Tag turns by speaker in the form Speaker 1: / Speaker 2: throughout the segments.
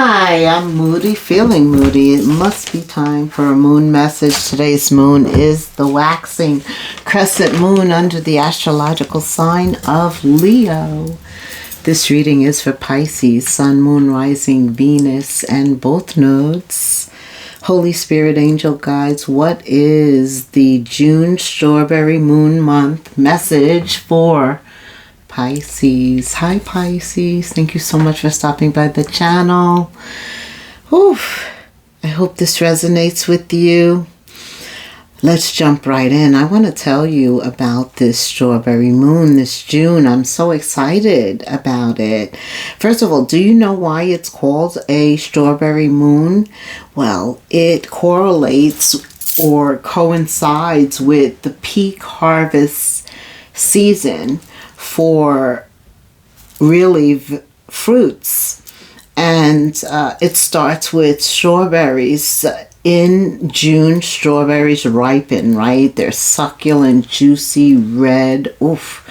Speaker 1: Hi, I'm Moody, feeling moody. It must be time for a moon message. Today's moon is the waxing crescent moon under the astrological sign of Leo. This reading is for Pisces, Sun, Moon, Rising, Venus, and both nodes. Holy Spirit, Angel Guides, what is the June Strawberry Moon Month message for Pisces? Hi Pisces, thank you so much for stopping by the channel. Oof. I hope this resonates with you. Let's jump right in. I want to tell you about this strawberry moon this June. I'm so excited about it. First of all, do you know why it's called a strawberry moon? Well, it correlates or coincides with the peak harvest season for really fruits, and it starts with strawberries. In June, strawberries ripen, right? They're succulent, juicy, red. Oof,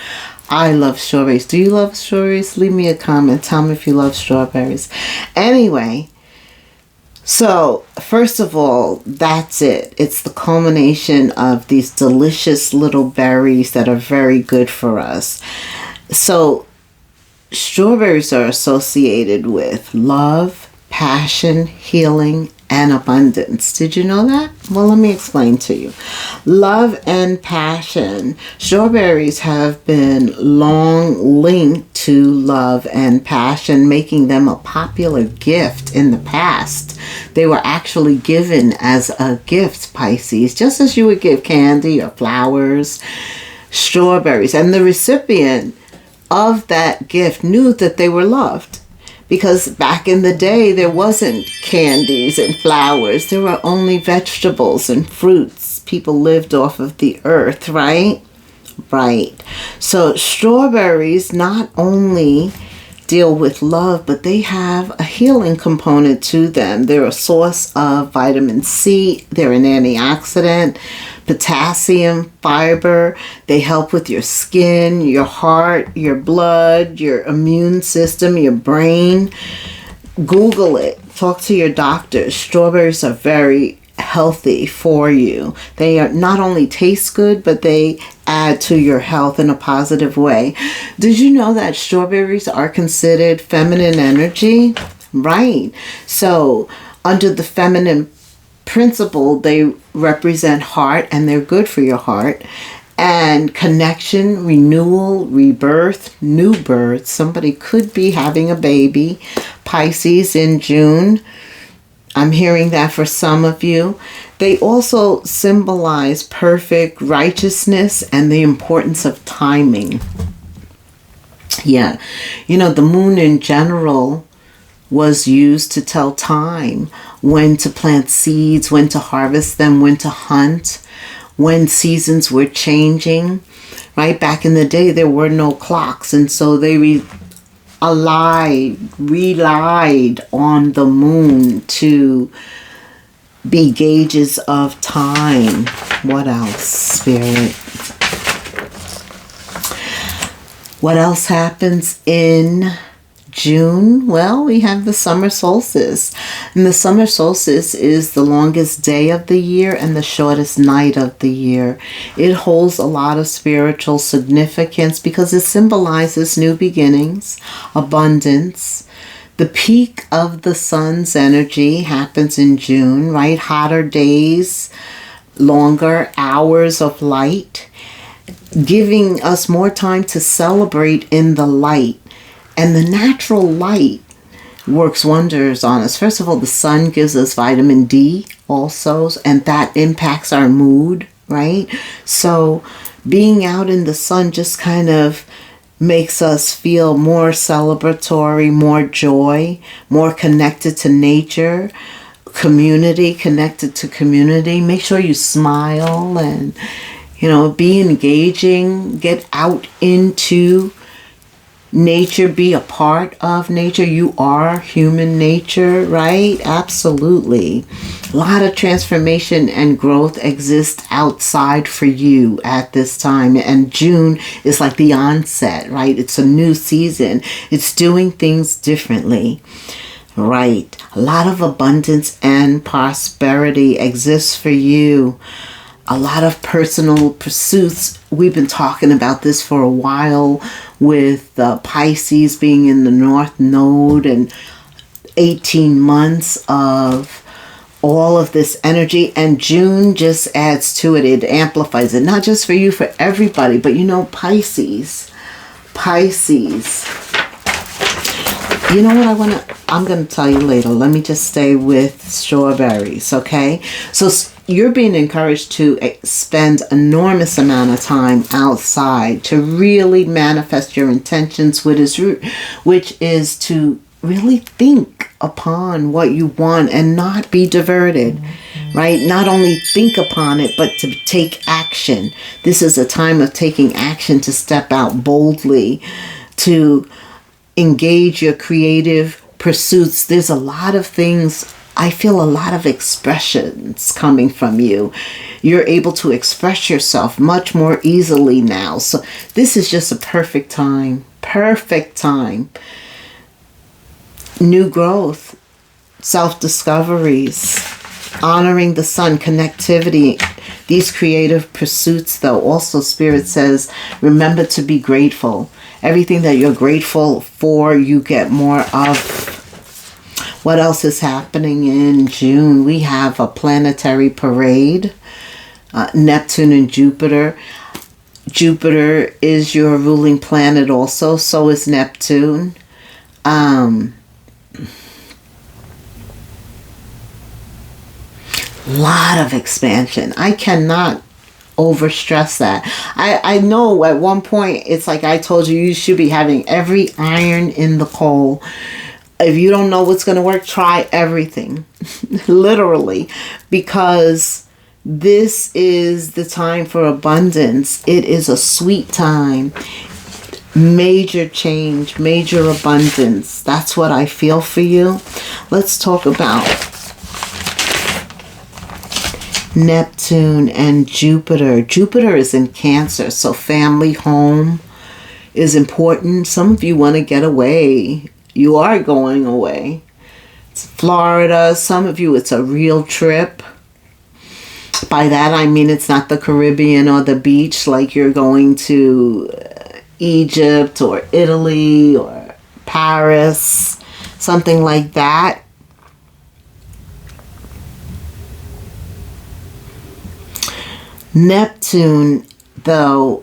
Speaker 1: I love strawberries. Do you love strawberries? Leave me a comment. Tell me if you love strawberries. Anyway, so first of all, that's it. It's the culmination of these delicious little berries that are very good for us. So strawberries are associated with love, passion, healing, and abundance. Did you know that? Well, let me explain to you. Love and passion. Strawberries have been long linked to love and passion, making them a popular gift in the past. They were actually given as a gift, Pisces, just as you would give candy or flowers, strawberries. And the recipient of that gift knew that they were loved. Because back in the day, there wasn't candies and flowers. There were only vegetables and fruits. People lived off of the earth, right? Right. So strawberries not only deal with love, but they have a healing component to them. They're a source of vitamin C. They're an antioxidant, potassium, fiber. They help with your skin, your heart, your blood, your immune system, your brain. Google it. Talk to your doctor. Strawberries are very healthy for you. They are not only taste good, but they add to your health in a positive way. Did you know that strawberries are considered feminine energy? Right. So under the feminine principle, they represent heart, and they're good for your heart, and connection, renewal, rebirth, new birth. Somebody could be having a baby, Pisces, in June. I'm hearing that for some of you. They also symbolize perfect righteousness and the importance of timing. Yeah, you know, the moon in general was used to tell time, when to plant seeds, when to harvest them, when to hunt, when seasons were changing. Right back in the day, there were no clocks, and so they relied on the moon to be gauges of time. What else, Spirit? What else happens in June? Well, we have the summer solstice. And the summer solstice is the longest day of the year and the shortest night of the year. It holds a lot of spiritual significance because it symbolizes new beginnings, abundance. The peak of the sun's energy happens in June, right? Hotter days, longer hours of light, giving us more time to celebrate in the light. And the natural light works wonders on us. First of all, the sun gives us vitamin D also, and that impacts our mood, right? So being out in the sun just kind of makes us feel more celebratory, more joy, more connected to nature, community, connected to community. Make sure you smile and, you know, be engaging, get out into nature, be a part of nature. You are human nature, right? Absolutely. A lot of transformation and growth exists outside for you at this time. And June is like the onset, right? It's a new season. It's doing things differently. Right. A lot of abundance and prosperity exists for you. A lot of personal pursuits. We've been talking about this for a while with Pisces being in the North Node and 18 months of all of this energy, and June just adds to it. It amplifies it, not just for you, for everybody. But you know, Pisces, you know what I'm going to tell you later. Let me just stay with strawberries, okay? So you're being encouraged to spend enormous amount of time outside to really manifest your intentions with its root, which is to really think upon what you want and not be diverted, right? Not only think upon it, but to take action. This is a time of taking action, to step out boldly, to engage your creative pursuits. There's a lot of things. I feel a lot of expressions coming from you. You're able to express yourself much more easily now. So this is just a perfect time. Perfect time. New growth, self-discoveries, honoring the sun, connectivity. These creative pursuits, though, also Spirit says, remember to be grateful. Everything that you're grateful for, you get more of. What else is happening in June? We have a planetary parade, Neptune and Jupiter. Jupiter is your ruling planet also, so is Neptune. Lot of expansion. I cannot overstress that. I know at one point it's like I told you, you should be having every iron in the coal. If you don't know what's going to work, try everything. Literally. Because this is the time for abundance. It is a sweet time. Major change, major abundance. That's what I feel for you. Let's talk about Neptune and Jupiter. Jupiter is in Cancer, so family, home is important. Some of you want to get away. You are going away. It's Florida. Some of you, it's a real trip. By that, I mean it's not the Caribbean or the beach, like you're going to Egypt or Italy or Paris, something like that. Neptune, though,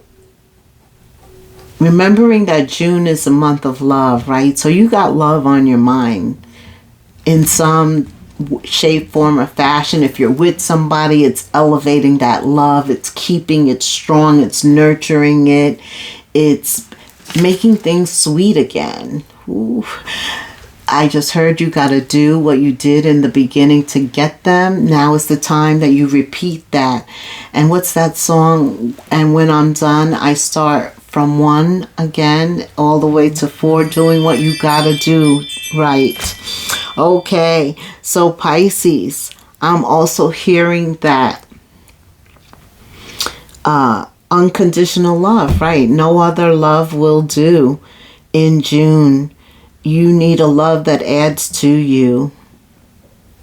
Speaker 1: remembering that June is a month of love, right? So you got love on your mind in some shape, form, or fashion. If you're with somebody, it's elevating that love. It's keeping it strong. It's nurturing it. It's making things sweet again. Ooh. I just heard you got to do what you did in the beginning to get them. Now is the time that you repeat that. And what's that song? And when I'm done, I start from 1 again, all the way to 4, doing what you got to do right. Okay, so Pisces, I'm also hearing that unconditional love, right? No other love will do in June. You need a love that adds to you.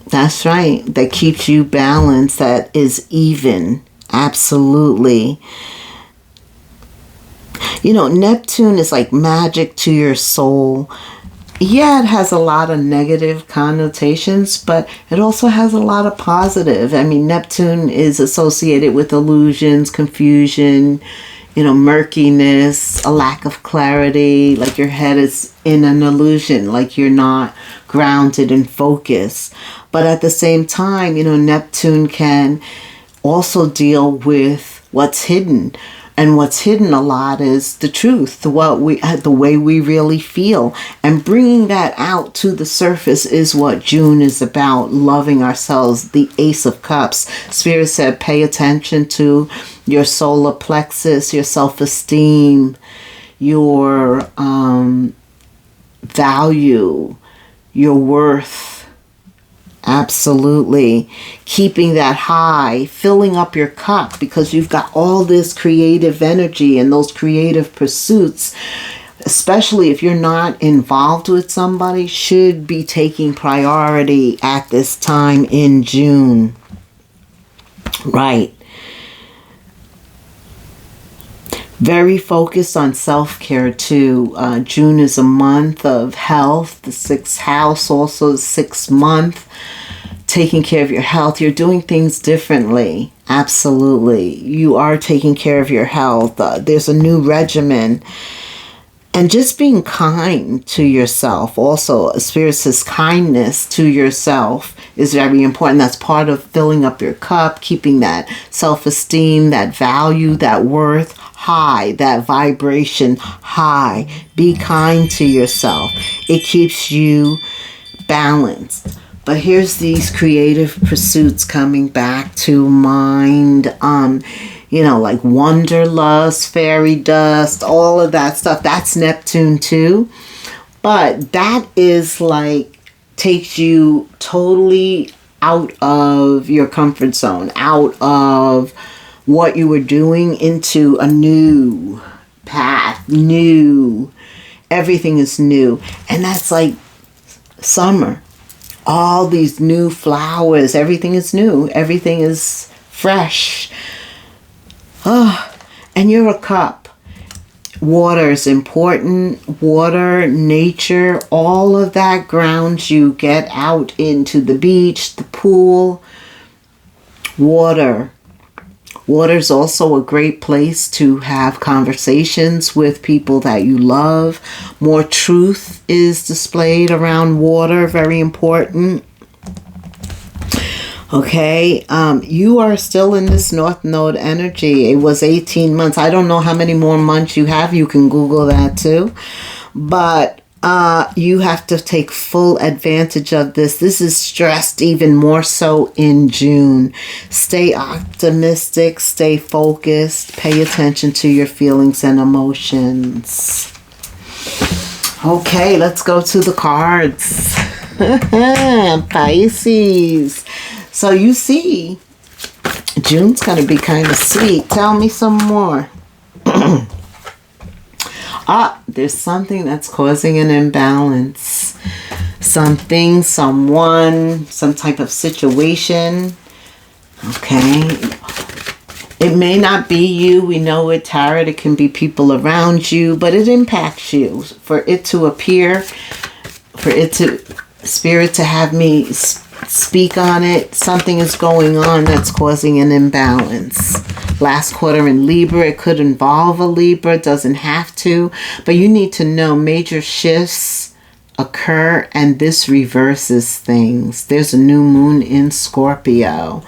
Speaker 1: That's right. That keeps you balanced. That is even. Absolutely. You know, Neptune is like magic to your soul. Yeah, it has a lot of negative connotations, but it also has a lot of positive. I mean, Neptune is associated with illusions, confusion, you know, murkiness, a lack of clarity, like your head is in an illusion, like you're not grounded and focused. But at the same time, you know, Neptune can also deal with what's hidden. And what's hidden a lot is the truth, the way we really feel. And bringing that out to the surface is what June is about, loving ourselves, the Ace of Cups. Spirit said, pay attention to your solar plexus, your self-esteem, your value, your worth. Absolutely. Keeping that high, filling up your cup because you've got all this creative energy and those creative pursuits. especially if you're not involved with somebody, should be taking priority at this time in June. Right. Very focused on self-care too. June is a month of health. The 6th house also is 6th month. Taking care of your health. You're doing things differently. Absolutely. You are taking care of your health. There's a new regimen. And just being kind to yourself. Also, Spirit says kindness to yourself is very important. That's part of filling up your cup, keeping that self-esteem, that value, that worth high, that vibration high. Be kind to yourself. It keeps you balanced. But here's these creative pursuits coming back to mind. Like wanderlust, fairy dust, all of that stuff. That's Neptune too. But that is like takes you totally out of your comfort zone, out of what you were doing into a new path, new. Everything is new. And that's like summer. All these new flowers. Everything is new. Everything is fresh. And you're a cup. Water is important. Water, nature, all of that grounds you. Get out into the beach, the pool. Water. Water is also a great place to have conversations with people that you love. More truth is displayed around water. Very important. Okay, you are still in this North Node energy. It was 18 months. I don't know how many more months you have. You can Google that too. But you have to take full advantage of this. This is stressed even more so in June. Stay optimistic. Stay focused. Pay attention to your feelings and emotions. Okay, let's go to the cards. Pisces. So you see, June's going to be kind of sweet. Tell me some more. There's something that's causing an imbalance. Something, someone, some type of situation. Okay. It may not be you. We know with tarot it can be people around you, but it impacts you. For it to appear, for it to, Spirit to have me speak on it, something is going on that's causing an imbalance. Last quarter in Libra, it could involve a Libra, doesn't have to, but you need to know major shifts occur and this reverses things. There's a new moon in Scorpio.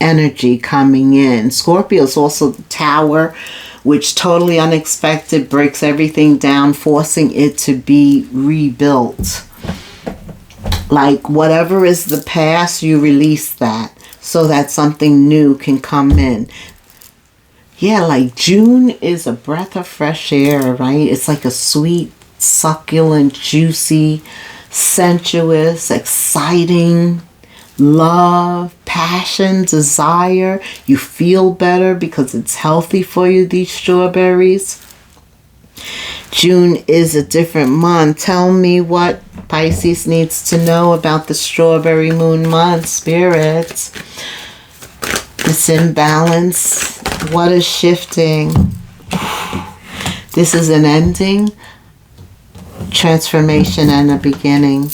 Speaker 1: Energy coming in. Scorpio is also the tower, which totally unexpected, breaks everything down, forcing it to be rebuilt. Like whatever is the past, you release that so that something new can come in. Yeah, like June is a breath of fresh air, right? It's like a sweet, succulent, juicy, sensuous, exciting, love, passion, desire. You feel better because it's healthy for you, these strawberries. June is a different month. Tell me what Pisces needs to know about the strawberry moon month, Spirit. This imbalance. What is shifting? This is an ending, transformation, and a beginning.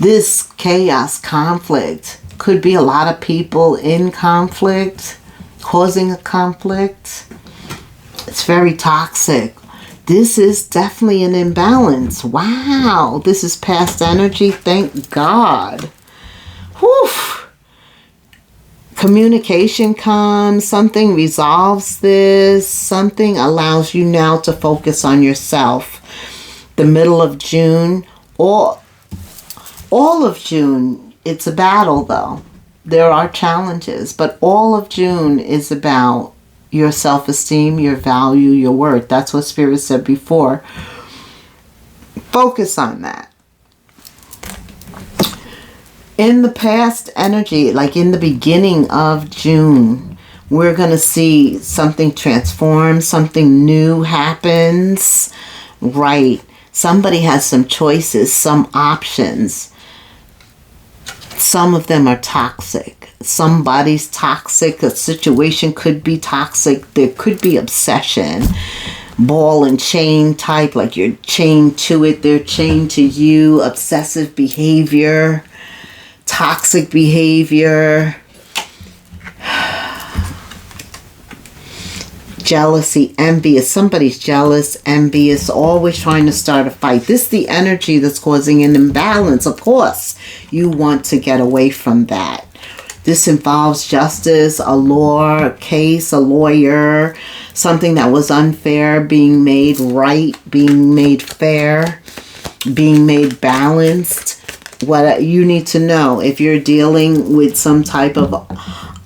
Speaker 1: This chaos, conflict, could be a lot of people in conflict, causing a conflict. It's very toxic. This is definitely an imbalance. Wow, this is past energy. Thank God. Whew. Communication comes, something resolves this, something allows you now to focus on yourself. The middle of June, all of June, it's a battle though. There are challenges, but all of June is about your self-esteem, your value, your worth. That's what Spirit said before. Focus on that. In the past energy, like in the beginning of June, we're going to see something transform, something new happens. Right. Somebody has some choices, some options. Some of them are toxic. Somebody's toxic. A situation could be toxic. There could be obsession. Ball and chain type, like you're chained to it. They're chained to you. Obsessive behavior. Toxic behavior. Jealousy, envious. Somebody's jealous, envious, always trying to start a fight. This is the energy that's causing an imbalance. Of course, you want to get away from that. This involves justice, a law case, a lawyer, something that was unfair being made right, being made fair, being made balanced. What you need to know, if you're dealing with some type of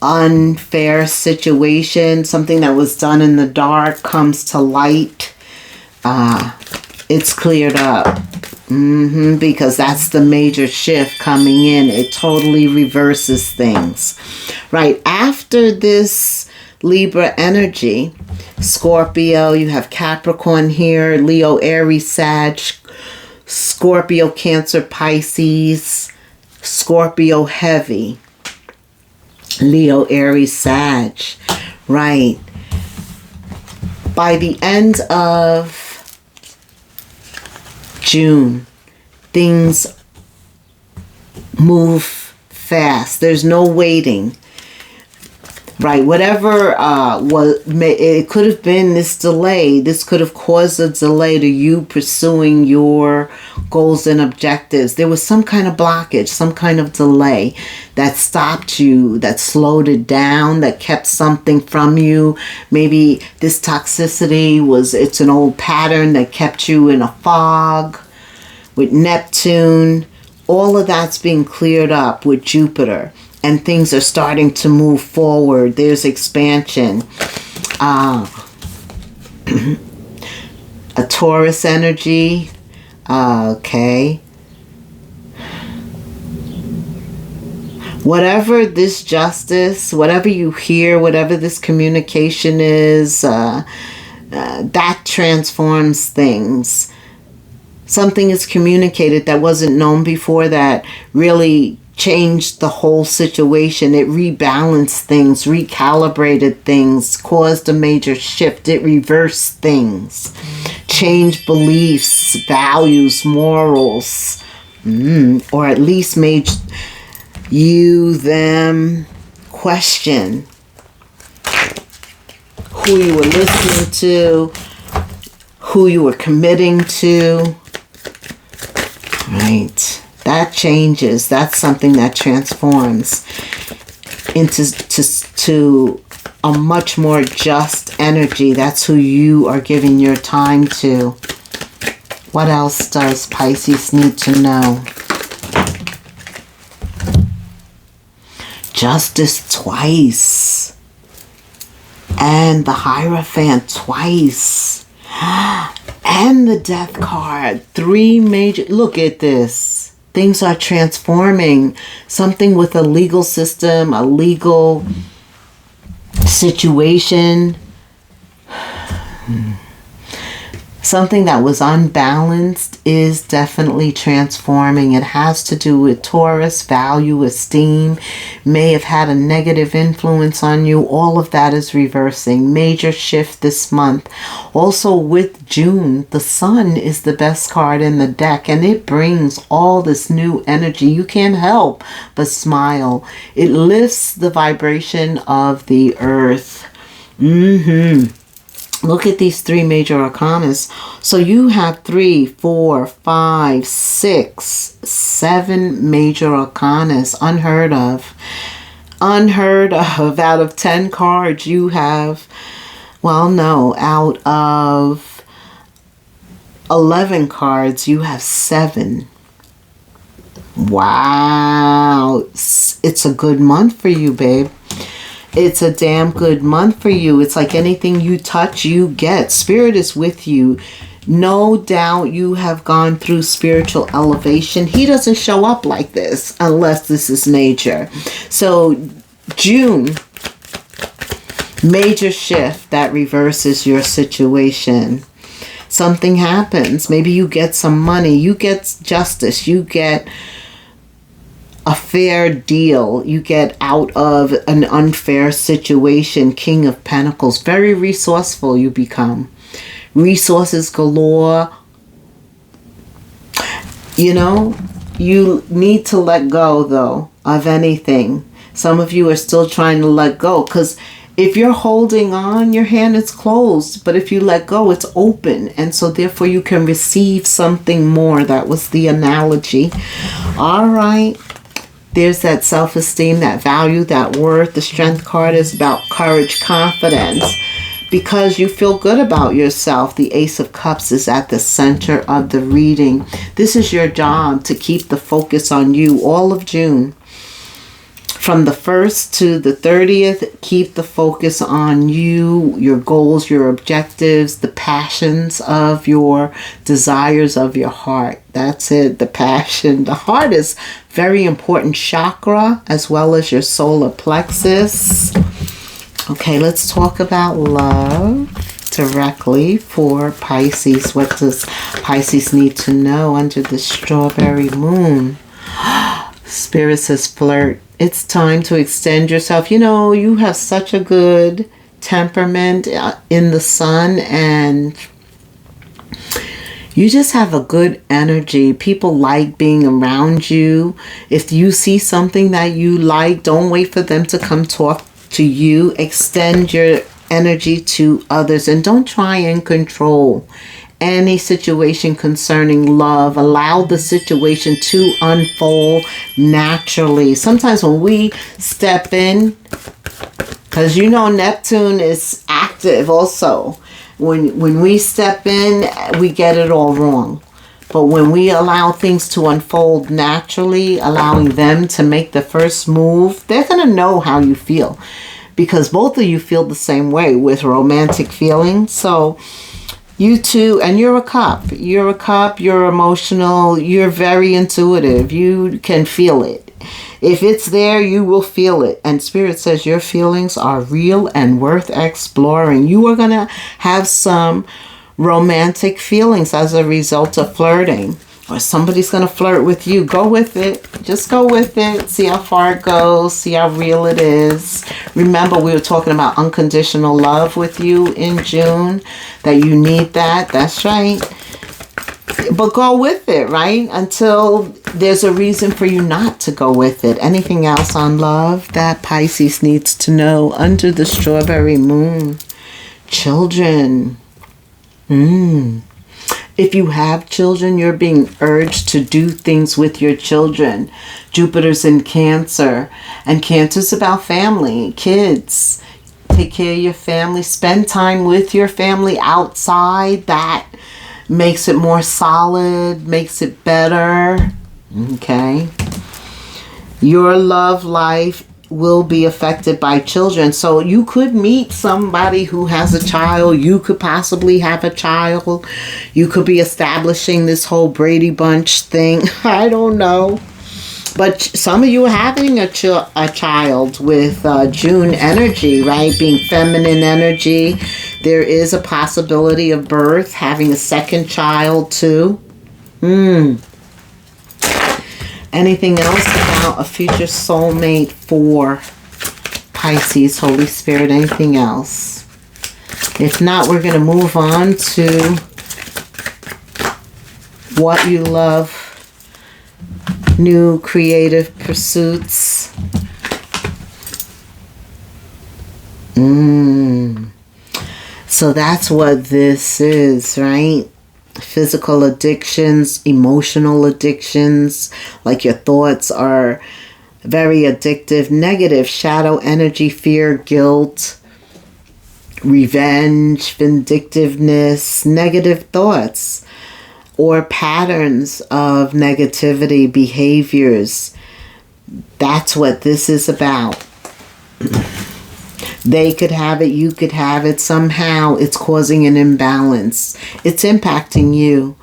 Speaker 1: unfair situation, something that was done in the dark comes to light, it's cleared up. Because that's the major shift coming in. It totally reverses things. Right after this Libra energy, Scorpio, you have Capricorn here, Leo, Aries, Sag, Scorpio, Cancer, Pisces, Scorpio heavy, Leo, Aries, Sag. Right. By the end of June, things move fast. There's no waiting. Right, whatever it could have been this delay. This could have caused a delay to you pursuing your goals and objectives. There was some kind of blockage, some kind of delay that stopped you, that slowed it down, that kept something from you. Maybe this toxicity it's an old pattern that kept you in a fog with Neptune. All of that's being cleared up with Jupiter. And things are starting to move forward. There's expansion. A Taurus energy. Okay. Whatever this justice, whatever you hear, whatever this communication is, that transforms things. Something is communicated that wasn't known before that really changed the whole situation. It rebalanced things, recalibrated things, caused a major shift. It reversed things, changed beliefs, values, morals, or at least made you, them question who you were listening to, who you were committing to. Right. That changes. That's something that transforms into a much more just energy. That's who you are giving your time to. What else does Pisces need to know? Justice twice. And the Hierophant twice. And the Death card. 3 major... Look at this. Things are transforming. Something with a legal system, a legal situation. Something that was unbalanced is definitely transforming. It has to do with Taurus, value, esteem, may have had a negative influence on you. All of that is reversing. Major shift this month. Also with June, the Sun is the best card in the deck, and it brings all this new energy. You can't help but smile. It lifts the vibration of the earth. Look at these 3 major arcanas. So you have 3, 4, 5, 6, 7 major arcanas. Unheard of. Unheard of. Out of 10 cards, you have, well, no, out of 11 cards, you have 7. Wow. It's a good month for you, babe. It's a damn good month for you. It's like anything you touch, you get. Spirit is with you. No doubt you have gone through spiritual elevation. He doesn't show up like this unless this is major. So June Major shift that reverses your situation. Something happens. Maybe you get some money. You get justice. You get a fair deal. You get out of an unfair situation. King of Pentacles. Very resourceful you become. Resources galore. You know, you need to let go, though, of anything. Some of you are still trying to let go, because if you're holding on, your hand is closed. But if you let go, it's open. And so therefore you can receive something more. That was the analogy. All right. There's that self-esteem, that value, that worth. The Strength card is about courage, confidence. Because you feel good about yourself. The Ace of Cups is at the center of the reading. This is your job, to keep the focus on you all of June. From the 1st to the 30th, keep the focus on you, your goals, your objectives, the passions of your desires of your heart. That's it, the passion. The heart is very important chakra, as well as your solar plexus. Okay, let's talk about love directly for Pisces. What does Pisces need to know under the strawberry moon? Spirit says flirt. It's time to extend yourself. You know, you have such a good temperament in the sun, and you just have a good energy. People like being around you. If you see something that you like, don't wait for them to come talk to you. Extend your energy to others, and don't try and control any situation concerning love. Allow the situation to unfold naturally. Sometimes when we step in, because you know Neptune is active also, when we step in, we get it all wrong. But when we allow things to unfold naturally, allowing them to make the first move, they're going to know how you feel, because both of you feel the same way with romantic feelings. So you two, and you're a cup. You're a cup, you're emotional, you're very intuitive. You can feel it. If it's there, you will feel it. And Spirit says your feelings are real and worth exploring. You are going to have some romantic feelings as a result of flirting. Or somebody's going to flirt with you. Go with it. Just go with it. See how far it goes. See how real it is. Remember, we were talking about unconditional love with you in June. That you need that. That's right. But go with it, right? Until there's a reason for you not to go with it. Anything else on love that Pisces needs to know under the strawberry moon? Children. If you have children, you're being urged to do things with your children. Jupiter's in Cancer, and Cancer's about family, kids. Take care of your family. Spend time with your family outside. That makes it more solid, makes it better. Okay. Your love life will be affected by children. So you could meet somebody who has a child. You could possibly have a child. You could be establishing this whole Brady Bunch thing. I don't know. But some of you are having a child with June energy, right? Being feminine energy. There is a possibility of birth, having a second child too. Anything else about a future soulmate for Pisces, Holy Spirit? Anything else? If not, we're going to move on to what you love, new creative pursuits. So that's what this is, right? Physical addictions, emotional addictions, like your thoughts are very addictive, negative, shadow energy, fear, guilt, revenge, vindictiveness, negative thoughts, or patterns of negativity, behaviors. That's what this is about. They could have it, you could have it. Somehow it's causing an imbalance. It's impacting you.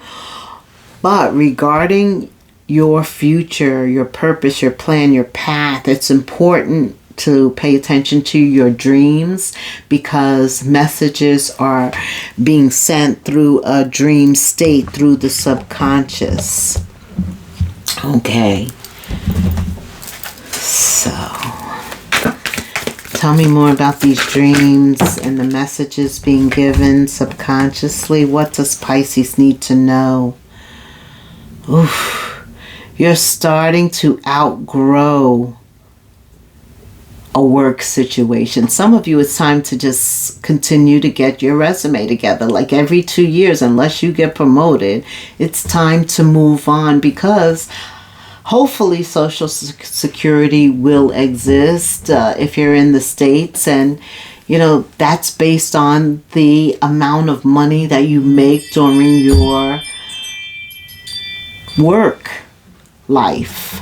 Speaker 1: But regarding your future, your purpose, your plan, your path, it's important to pay attention to your dreams, because messages are being sent through a dream state, through the subconscious. Okay. So, tell me more about these dreams and the messages being given subconsciously. What does Pisces need to know? Oof. You're starting to outgrow a work situation. Some of you, it's time to just continue to get your resume together. Like every 2 years, unless you get promoted, it's time to move on, because hopefully Social Security will exist if you're in the States. And, you know, that's based on the amount of money that you make during your work life.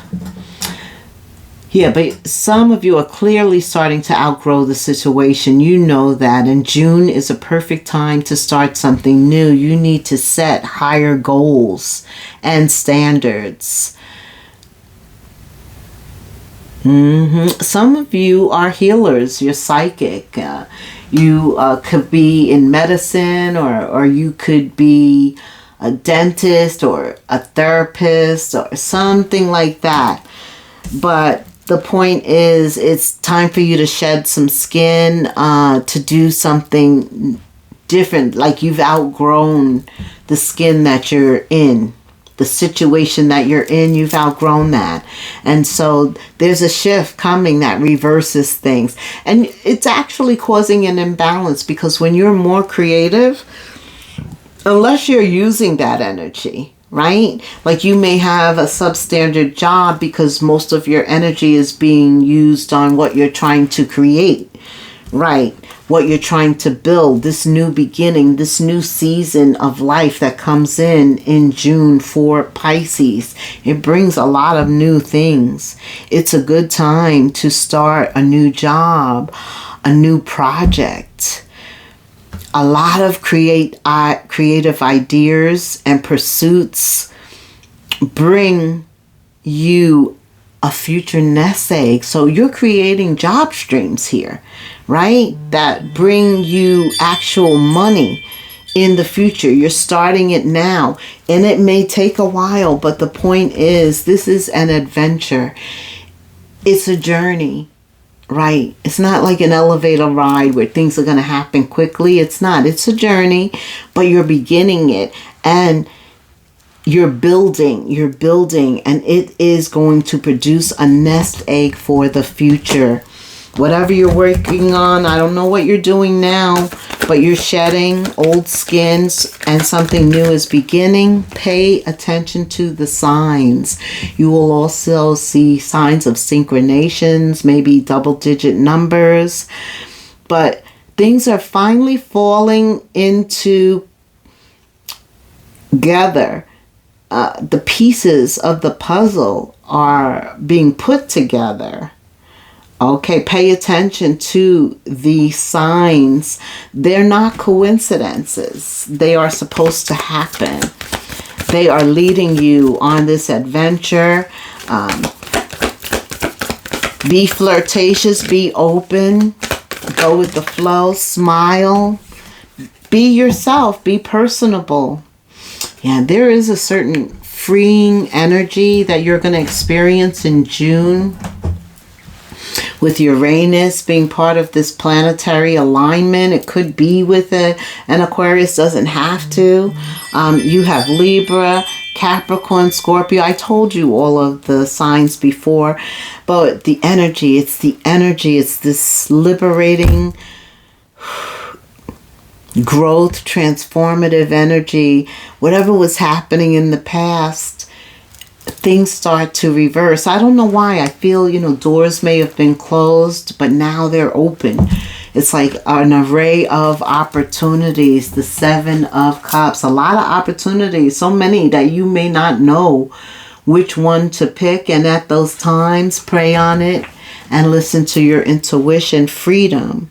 Speaker 1: Yeah, but some of you are clearly starting to outgrow the situation. You know that. And June is a perfect time to start something new. You need to set higher goals and standards. Some of you are healers. You're psychic. You could be in medicine, or you could be a dentist or a therapist or something like that. But the point is, it's time for you to shed some skin, to do something different. Like you've outgrown the skin that you're in. The situation that you're in, you've outgrown that. And so there's a shift coming that reverses things. And it's actually causing an imbalance, because when you're more creative, unless you're using that energy, right? Like you may have a substandard job because most of your energy is being used on what you're trying to create, right? What you're trying to build, this new beginning, this new season of life that comes in June for Pisces. It brings a lot of new things. It's a good time to start a new job, a new project. A lot of creative ideas and pursuits bring you a future nest egg. So you're creating job streams here, right? That bring you actual money in the future. You're starting it now, and it may take a while, but the point is, this is an adventure. It's a journey, right? It's not like an elevator ride where things are going to happen quickly. It's not. It's a journey, but you're beginning it, and you're building, and it is going to produce a nest egg for the future. Whatever you're working on, I don't know what you're doing now, but you're shedding old skins and something new is beginning. Pay attention to the signs. You will also see signs of synchronations, maybe double-digit numbers, but things are finally falling into together. The pieces of the puzzle are being put together. Okay, pay attention to the signs. They're not coincidences. They are supposed to happen. They are leading you on this adventure. Be flirtatious, be open, go with the flow, smile, be yourself, be personable. Yeah, there is a certain freeing energy that you're going to experience in June with Uranus being part of this planetary alignment. It could be with an Aquarius, doesn't have to. You have Libra, Capricorn, Scorpio. I told you all of the signs before, but the energy, it's this liberating growth, transformative energy. Whatever was happening in the past, things start to reverse. I don't know why. I feel, doors may have been closed, but now they're open. It's like an array of opportunities. The Seven of Cups. A lot of opportunities. So many that you may not know which one to pick. And at those times, pray on it and listen to your intuition. Freedom.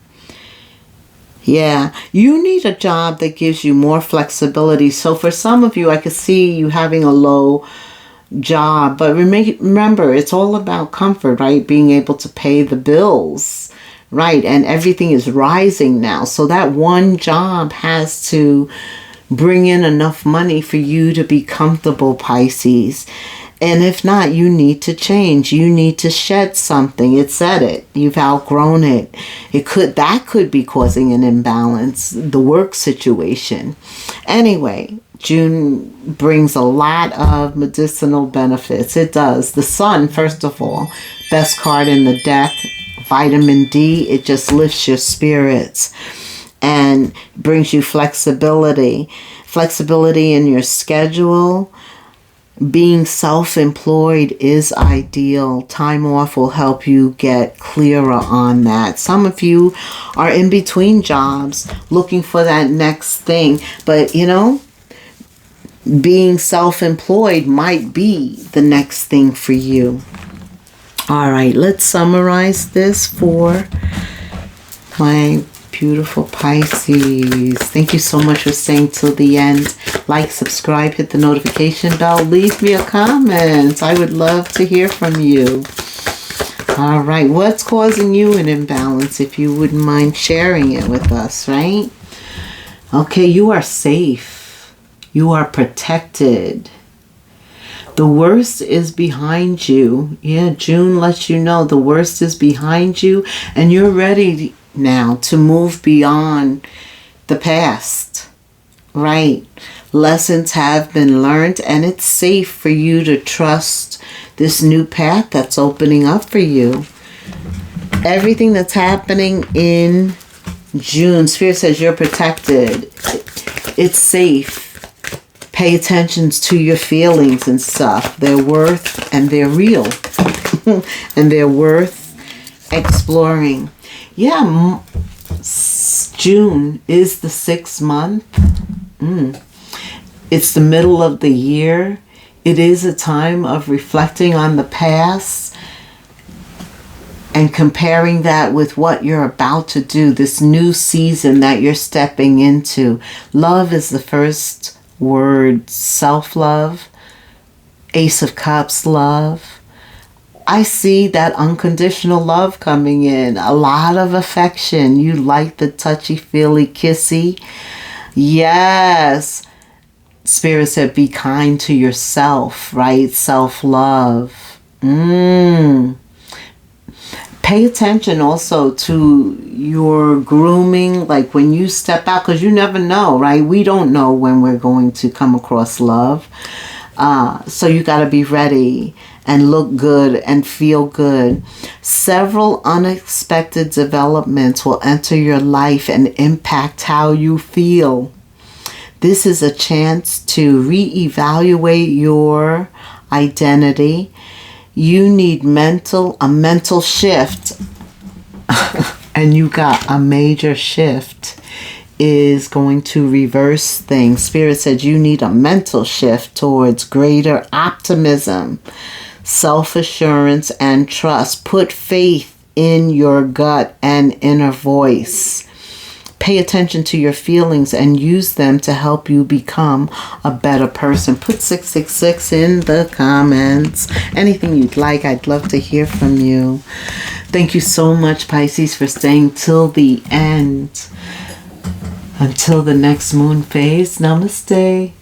Speaker 1: Yeah, you need a job that gives you more flexibility. So for some of you, I could see you having a low job. But remember, it's all about comfort, right? Being able to pay the bills, right? And everything is rising now. So that one job has to bring in enough money for you to be comfortable, Pisces. And if not, you need to change. You need to shed something. It said it. You've outgrown it. That could be causing an imbalance, the work situation. Anyway, June brings a lot of medicinal benefits. It does. The sun, first of all, best card in the deck, vitamin D. It just lifts your spirits and brings you flexibility. Flexibility in your schedule. Being self-employed is ideal. Time off will help you get clearer on that. Some of you are in between jobs looking for that next thing. But, being self-employed might be the next thing for you. All right, let's summarize this for my beautiful Pisces. Thank you so much for staying till the end. Like, subscribe, hit the notification bell, leave me a comment. I would love to hear from you. All right, what's causing you an imbalance? If you wouldn't mind sharing it with us, right? Okay, you are safe. You are protected. The worst is behind you. Yeah, June lets you know the worst is behind you, and you're ready now to move beyond the past, right? Lessons have been learned, and it's safe for you to trust this new path that's opening up for you. Everything that's happening in June, Spirit says you're protected. It's safe. Pay attention to your feelings and stuff. They're worth, and they're real. And they're worth exploring. Yeah, June is the 6th month. It's the middle of the year. It is a time of reflecting on the past and comparing that with what you're about to do, this new season that you're stepping into. Love is the first word. Self-love. Ace of Cups, love. I see that unconditional love coming in. A lot of affection. You like the touchy-feely, kissy. Yes. Spirit said be kind to yourself, right? Self-love. Pay attention also to your grooming, like when you step out, because you never know, right? We don't know when we're going to come across love. So you got to be ready and look good and feel good. Several unexpected developments will enter your life and impact how you feel. This is a chance to reevaluate your identity. You need a mental shift. And you got a major shift is going to reverse things. Spirit said you need a mental shift towards greater optimism, self-assurance, and trust. Put faith in your gut and inner voice. Pay attention to your feelings and use them to help you become a better person. Put 666 in the comments. Anything you'd like, I'd love to hear from you. Thank you so much, Pisces, for staying till the end. Until the next moon phase, namaste.